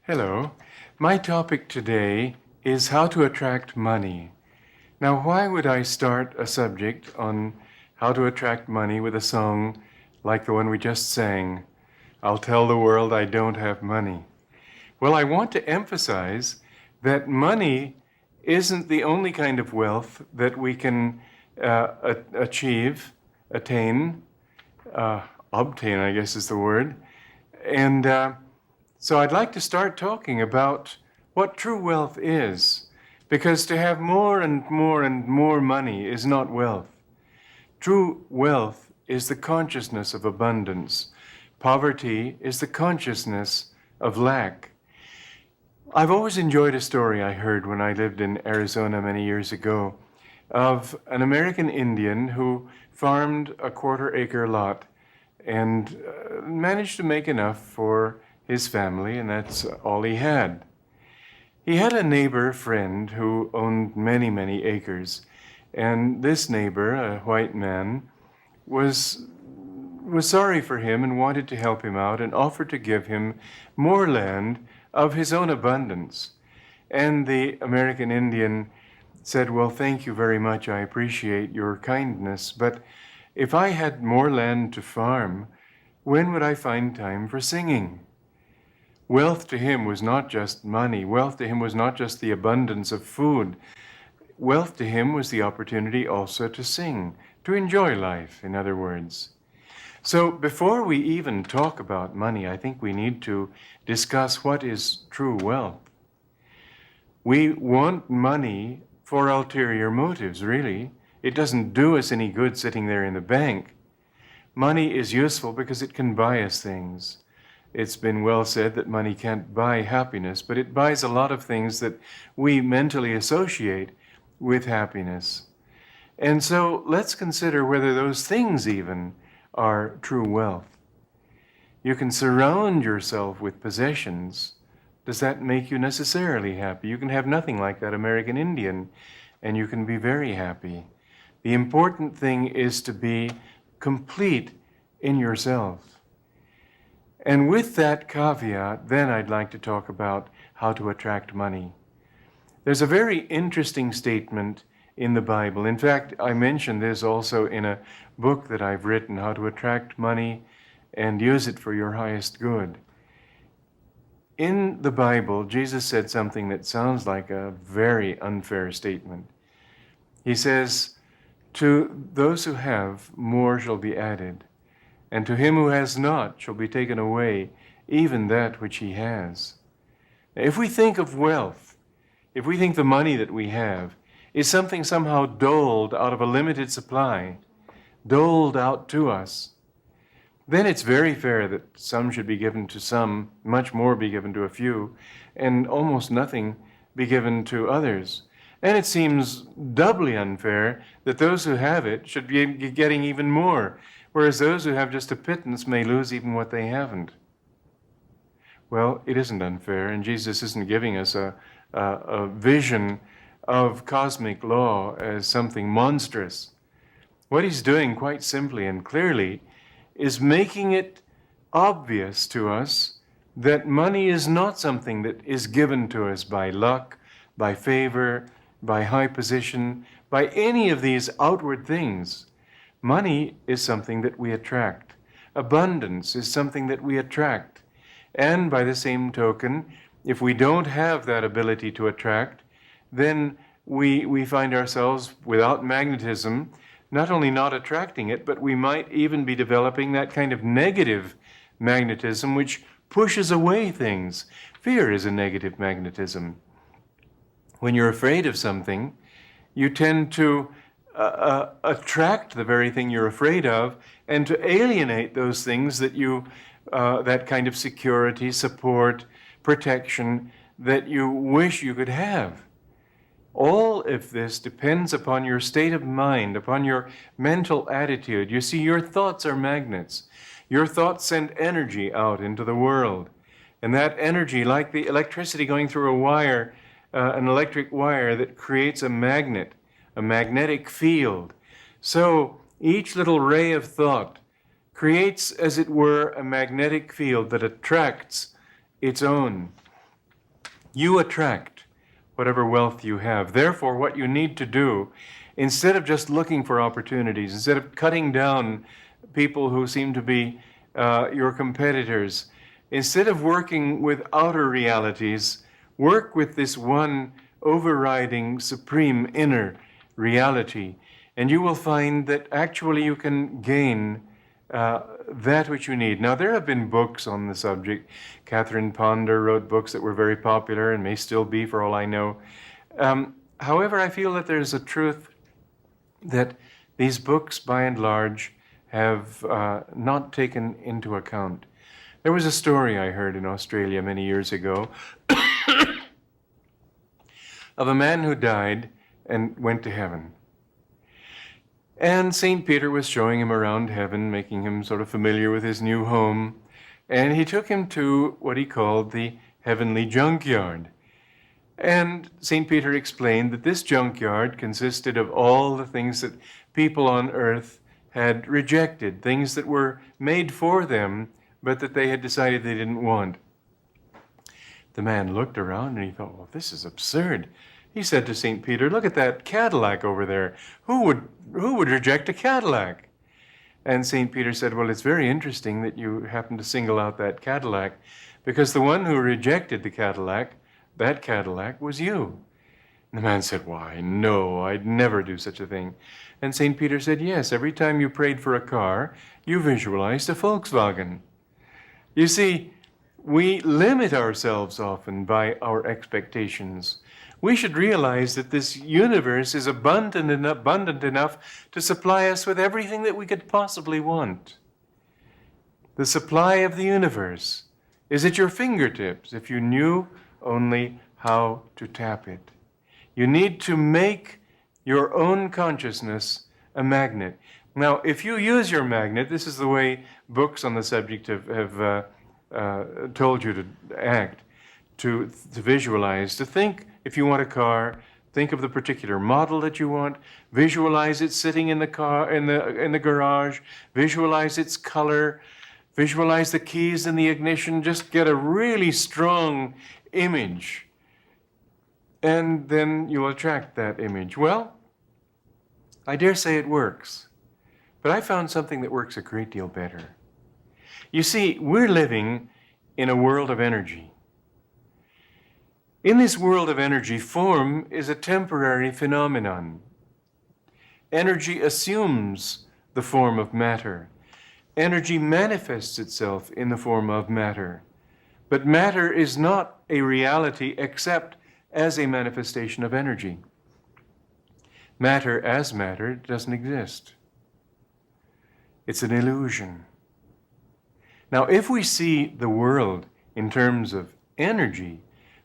Hello. My topic today is how to attract money. Now, why would I start a subject on how to attract money with a song like the one we just sang, I'll Tell the World I Don't Have Money? Well, I want to emphasize that money isn't the only kind of wealth that we can attain, obtain, I guess is the word. And so I'd like to start talking about what true wealth is, because to have more and more and more money is not wealth. True wealth is the consciousness of abundance. Poverty is the consciousness of lack. I've always enjoyed a story I heard when I lived in Arizona many years ago of an American Indian who farmed a quarter-acre lot and managed to make enough for his family, and that's all he had. He had a neighbor friend who owned many, many acres, and this neighbor, a white man, was sorry for him and wanted to help him out and offered to give him more land of his own abundance. And the American Indian said, well, thank you very much, I appreciate your kindness, but if I had more land to farm, when would I find time for singing? Wealth to him was not just money. Wealth to him was not just the abundance of food. Wealth to him was the opportunity also to sing, to enjoy life, in other words. So before we even talk about money, I think we need to discuss what is true wealth. We want money for ulterior motives, really. It doesn't do us any good sitting there in the bank. Money is useful because it can buy us things. It's been well said that money can't buy happiness, but it buys a lot of things that we mentally associate with happiness. And so let's consider whether those things even are true wealth. You can surround yourself with possessions. Does that make you necessarily happy? You can have nothing like that American Indian, and you can be very happy. The important thing is to be complete in yourself. And with that caveat, then I'd like to talk about how to attract money. There's a very interesting statement in the Bible. In fact, I mentioned this also in a book that I've written, How to Attract Money and Use It for Your Highest Good. In the Bible, Jesus said something that sounds like a very unfair statement. He says, to those who have, more shall be added. And to him who has not shall be taken away even that which he has. Now, if we think of wealth, if we think the money that we have is something somehow doled out of a limited supply, doled out to us, then it's very fair that some should be given to some, much more be given to a few, and almost nothing be given to others. And it seems doubly unfair that those who have it should be getting even more, whereas those who have just a pittance may lose even what they haven't. Well, it isn't unfair, and Jesus isn't giving us a vision of cosmic law as something monstrous. What he's doing quite simply and clearly is making it obvious to us that money is not something that is given to us by luck, by favor, by high position, by any of these outward things. Money is something that we attract. Abundance is something that we attract. And by the same token, if we don't have that ability to attract, then we find ourselves without magnetism, not only not attracting it, but we might even be developing that kind of negative magnetism which pushes away things. Fear is a negative magnetism. When you're afraid of something, you tend to attract the very thing you're afraid of and to alienate those things that that kind of security, support, protection that you wish you could have. All of this depends upon your state of mind, upon your mental attitude. You see, your thoughts are magnets. Your thoughts send energy out into the world. And that energy, like the electricity going through a wire, an electric wire that creates a magnet, a magnetic field. So each little ray of thought creates, as it were, a magnetic field that attracts its own. you attract whatever wealth you have. Therefore, what you need to do, instead of just looking for opportunities, instead of cutting down people who seem to be your competitors, instead of working with outer realities, work with this one overriding, supreme inner reality, and you will find that actually you can gain that which you need. Now, there have been books on the subject. Catherine Ponder wrote books that were very popular and may still be, for all I know. However, I feel that there's a truth that these books, by and large, have not taken into account. There was a story I heard in Australia many years ago of a man who died and went to heaven. And St. Peter was showing him around heaven, making him sort of familiar with his new home. And he took him to what he called the heavenly junkyard. And St. Peter explained that this junkyard consisted of all the things that people on earth had rejected, things that were made for them, but that they had decided they didn't want. The man looked around and he thought, well, this is absurd. He said to St. Peter, look at that Cadillac over there. Who would reject a Cadillac? And St. Peter said, well, it's very interesting that you happen to single out that Cadillac, because the one who rejected the Cadillac, that Cadillac was you. And the man said, why, no, I'd never do such a thing. And St. Peter said, yes, every time you prayed for a car, you visualized a Volkswagen. You see, we limit ourselves often by our expectations. We should realize that this universe is abundant enough to supply us with everything that we could possibly want. The supply of the universe is at your fingertips if you knew only how to tap it. You need to make your own consciousness a magnet. Now, if you use your magnet, this is the way books on the subject have told you to act, to visualize, to think. If you want a car, think of the particular model that you want. Visualize it sitting in the car, in the garage. Visualize its color. Visualize the keys in the ignition. Just get a really strong image, and then you'll attract that image. Well, I dare say it works, but I found something that works a great deal better. You see, we're living in a world of energy. In this world of energy, form is a temporary phenomenon. Energy assumes the form of matter. Energy manifests itself in the form of matter. But matter is not a reality except as a manifestation of energy. Matter as matter doesn't exist. It's an illusion. Now, if we see the world in terms of energy,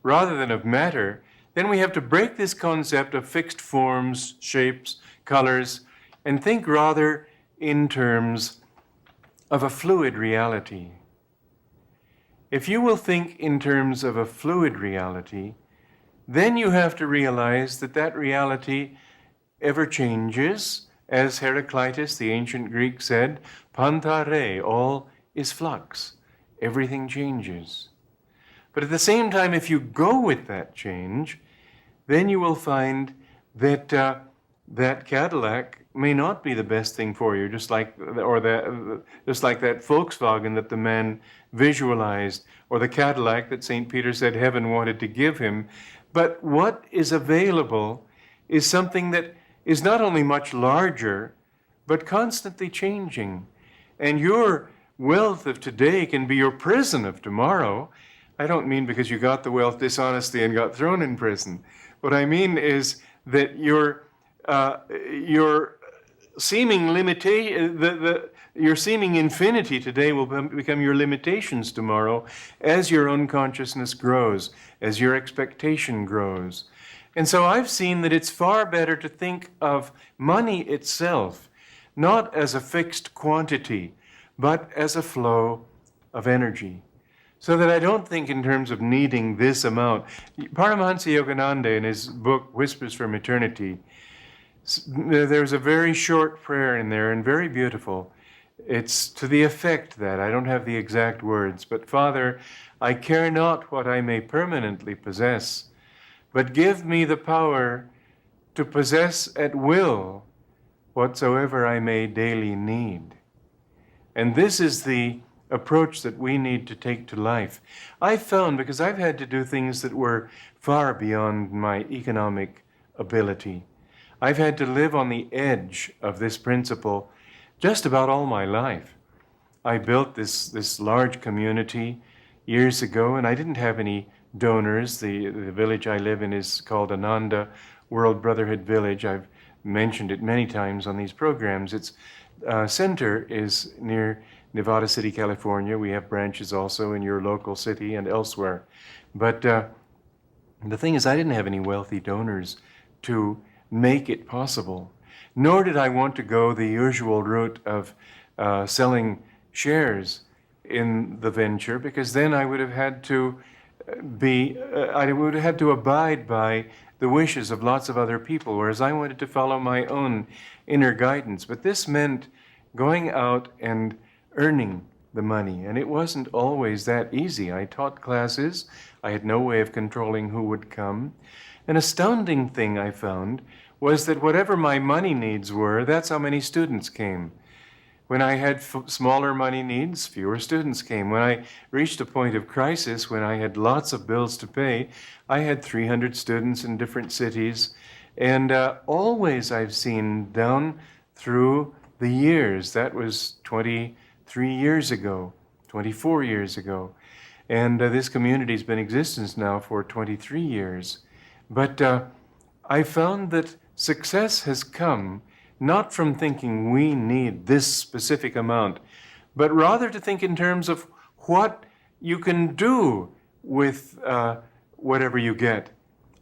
rather than of matter, then we have to break this concept of fixed forms, shapes, colors, and think rather in terms of a fluid reality. If you will think in terms of a fluid reality, then you have to realize that that reality ever changes. As Heraclitus, the ancient Greek, said, panta re, all is flux. Everything changes. But at the same time, if you go with that change, then you will find that that Cadillac may not be the best thing for you, just like that Volkswagen that the man visualized, or the Cadillac that St. Peter said heaven wanted to give him. But what is available is something that is not only much larger, but constantly changing. And your wealth of today can be your prison of tomorrow. I don't mean because you got the wealth dishonestly and got thrown in prison. What I mean is that your seeming your seeming infinity today will become your limitations tomorrow as your own consciousness grows, as your expectation grows. And so I've seen that it's far better to think of money itself not as a fixed quantity, but as a flow of energy. So that I don't think in terms of needing this amount. Paramhansa Yogananda, in his book, Whispers from Eternity, there's a very short prayer in there and very beautiful. It's to the effect that, I don't have the exact words, but Father, I care not what I may permanently possess, but give me the power to possess at will whatsoever I may daily need. And this is the approach that we need to take to life. I've found, because I've had to do things that were far beyond my economic ability, I've had to live on the edge of this principle just about all my life. I built this large community years ago, and I didn't have any donors. The village I live in is called Ananda, World Brotherhood Village. I've mentioned it many times on these programs. Its center is near Nevada City, California. We have branches also in your local city and elsewhere. But the thing is, I didn't have any wealthy donors to make it possible, nor did I want to go the usual route of selling shares in the venture, because then I would have had to I would have had to abide by the wishes of lots of other people, whereas I wanted to follow my own inner guidance. But this meant going out and earning the money, and it wasn't always that easy. I taught classes. I had no way of controlling who would come. An astounding thing I found was that whatever my money needs were, that's how many students came. When I had smaller money needs, fewer students came. When I reached a point of crisis, when I had lots of bills to pay, I had 300 students in different cities. And always I've seen down through the years, that was 23 years ago, 24 years ago. And this community's been in existence now for 23 years. But I found that success has come not from thinking we need this specific amount, but rather to think in terms of what you can do with whatever you get.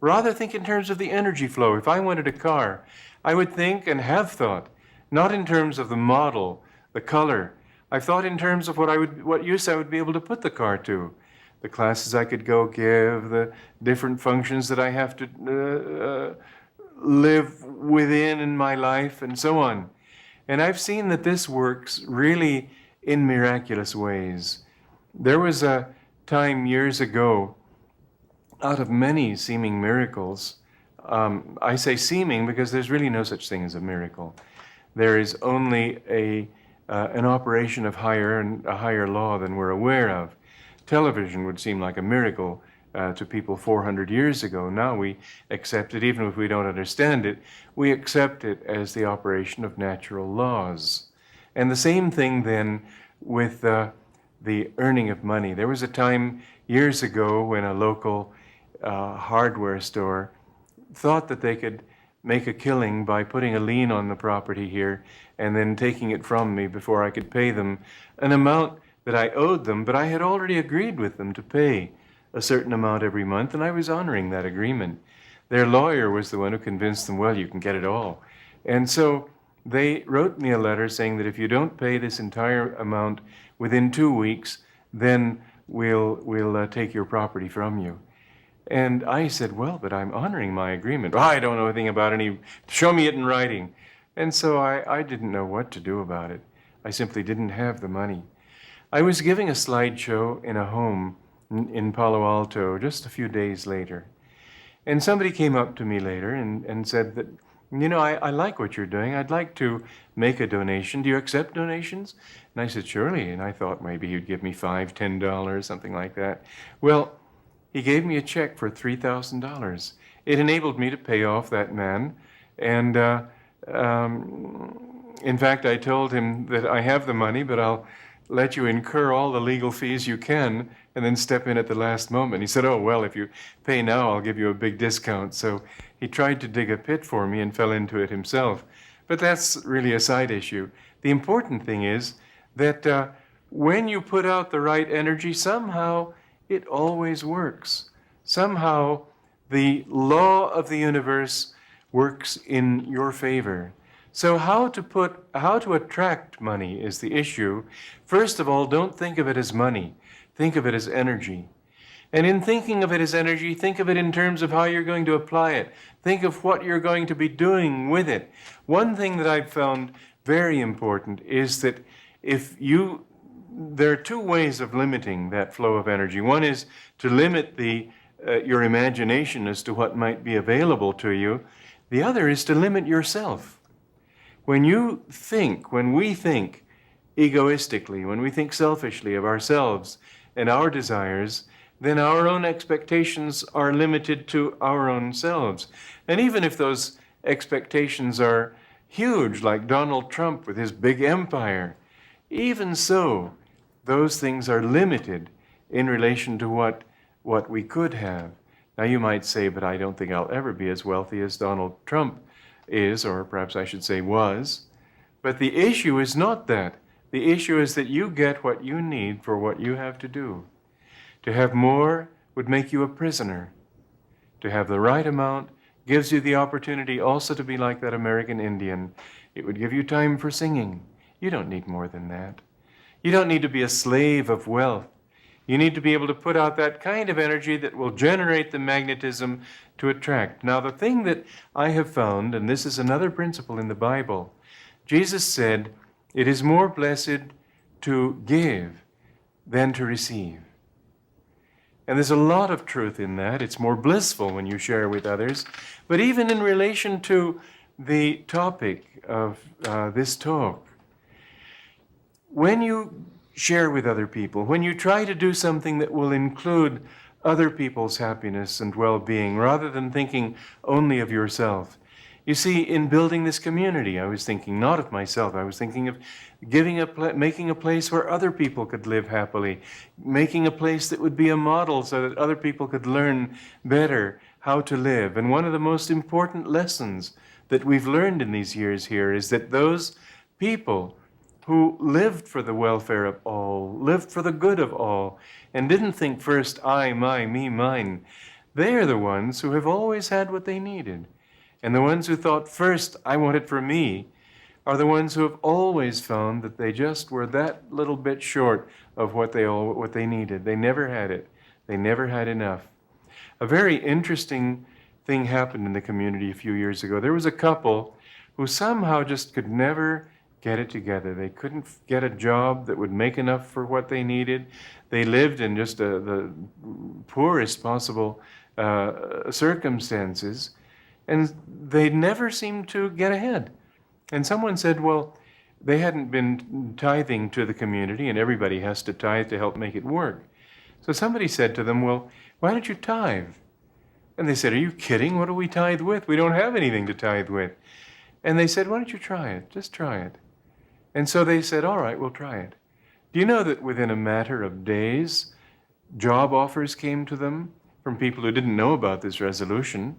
Rather think in terms of the energy flow. If I wanted a car, I would think and have thought, not in terms of the model, the color. I've thought in terms of what use I would be able to put the car to, the classes I could go give, the different functions that I have to live within in my life, and so on. And I've seen that this works really in miraculous ways. There was a time years ago, out of many seeming miracles, I say seeming because there's really no such thing as a miracle. There is only an operation of a higher law than we're aware of. Television would seem like a miracle to people 400 years ago. Now we accept it, even if we don't understand it, we accept it as the operation of natural laws. And the same thing then with the earning of money. There was a time years ago when a local hardware store thought that they could make a killing by putting a lien on the property here and then taking it from me before I could pay them an amount that I owed them, but I had already agreed with them to pay a certain amount every month, and I was honoring that agreement. Their lawyer was the one who convinced them, well, you can get it all. And so they wrote me a letter saying that if you don't pay this entire amount within 2 weeks, then we'll take your property from you. And I said, well, but I'm honoring my agreement. I don't know anything about any, show me it in writing. And so I didn't know what to do about it. I simply didn't have the money. I was giving a slideshow in a home in Palo Alto just a few days later. And somebody came up to me later and said that, you know, I like what you're doing. I'd like to make a donation. Do you accept donations? And I said, surely. And I thought maybe he'd give me $5, $10, something like that. Well, he gave me a check for $3,000. It enabled me to pay off that man. And in fact, I told him that I have the money, but I'll let you incur all the legal fees you can and then step in at the last moment. He said, oh, well, if you pay now, I'll give you a big discount. So he tried to dig a pit for me and fell into it himself. But that's really a side issue. The important thing is that when you put out the right energy, somehow it always works. Somehow the law of the universe works in your favor. So how to attract money is the issue. First of all, don't think of it as money. Think of it as energy. And in thinking of it as energy, think of it in terms of how you're going to apply it. Think of what you're going to be doing with it. One thing that I've found very important is that there are two ways of limiting that flow of energy. One is to limit your imagination as to what might be available to you. The other is to limit yourself. When we think egoistically, when we think selfishly of ourselves and our desires, then our own expectations are limited to our own selves. And even if those expectations are huge, like Donald Trump with his big empire, even so, those things are limited in relation to what we could have. Now you might say, but I don't think I'll ever be as wealthy as Donald Trump is, or perhaps I should say was. But the issue is not that. The issue is that you get what you need for what you have to do. To have more would make you a prisoner. To have the right amount gives you the opportunity also to be like that American Indian. It would give you time for singing. You don't need more than that. You don't need to be a slave of wealth. You need to be able to put out that kind of energy that will generate the magnetism to attract. Now, the thing that I have found, and this is another principle in the Bible, Jesus said, it is more blessed to give than to receive. And there's a lot of truth in that. It's more blissful when you share with others. But even in relation to the topic of this talk, when you share with other people, when you try to do something that will include other people's happiness and well-being rather than thinking only of yourself. You see, in building this community, I was thinking not of myself. I was thinking of making a place where other people could live happily, making a place that would be a model so that other people could learn better how to live. And one of the most important lessons that we've learned in these years here is that those people who lived for the welfare of all, lived for the good of all, and didn't think first, I, my, me, mine, they are the ones who have always had what they needed. And the ones who thought first, I want it for me, are the ones who have always found that they just were that little bit short of what they needed. They never had it. They never had enough. A very interesting thing happened in the community a few years ago. There was a couple who somehow just could never get it together. They couldn't get a job that would make enough for what they needed. They lived in just the poorest possible circumstances, and they never seemed to get ahead. And someone said, well, they hadn't been tithing to the community, and everybody has to tithe to help make it work. So somebody said to them, well, why don't you tithe? And they said, are you kidding? What do we tithe with? We don't have anything to tithe with. And they said, why don't you try it? Just try it. And so they said, all right, we'll try it. Do you know that within a matter of days, job offers came to them from people who didn't know about this resolution?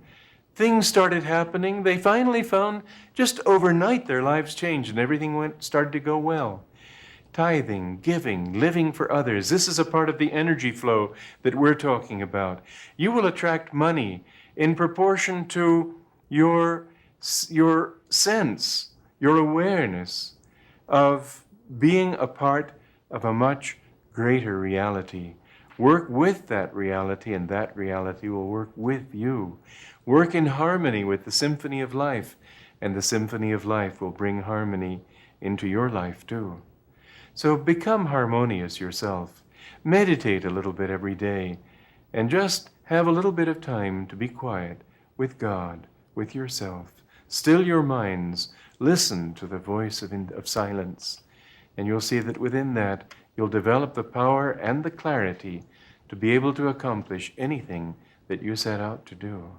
Things started happening. They finally found just overnight their lives changed and everything started to go well. Tithing, giving, living for others. This is a part of the energy flow that we're talking about. You will attract money in proportion to your sense, your awareness of being a part of a much greater reality. Work with that reality, and that reality will work with you. Work in harmony with the symphony of life, and the symphony of life will bring harmony into your life too. So become harmonious yourself. Meditate a little bit every day, and just have a little bit of time to be quiet with God, with yourself. Still your minds. Listen to the voice of silence, and you'll see that within that, you'll develop the power and the clarity to be able to accomplish anything that you set out to do.